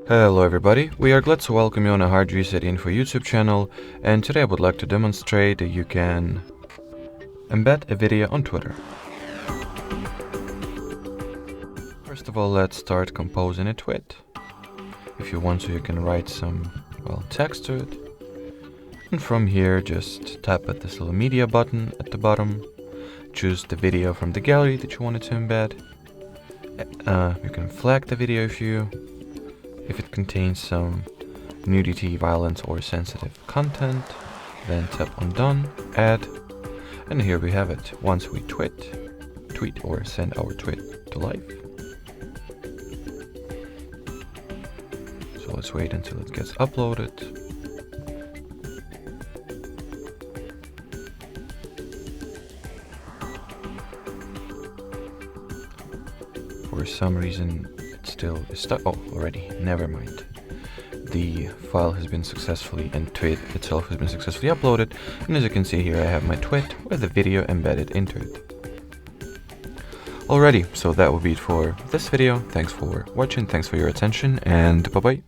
Hello everybody, we are glad to welcome you on a HardReset.Info YouTube channel, and today I would like to demonstrate that you can embed a video on Twitter. First of all, let's start composing a tweet. If you want to, you can write some, text to it. And from here, just tap at this little media button at the bottom, choose the video from the gallery that you wanted to embed. You can flag the video if it contains some nudity, violence, or sensitive content. Then tap on Done, Add, and here we have it. Once we tweet or send our tweet to life. So let's wait until it gets uploaded. For some reason it still is stuck. Oh, already, never mind. The file has been successfully, and tweet itself has been successfully uploaded, and as you can see here I have my tweet with the video embedded into it. Alrighty, so that will be it for this video. Thanks for watching, thanks for your attention, and bye bye.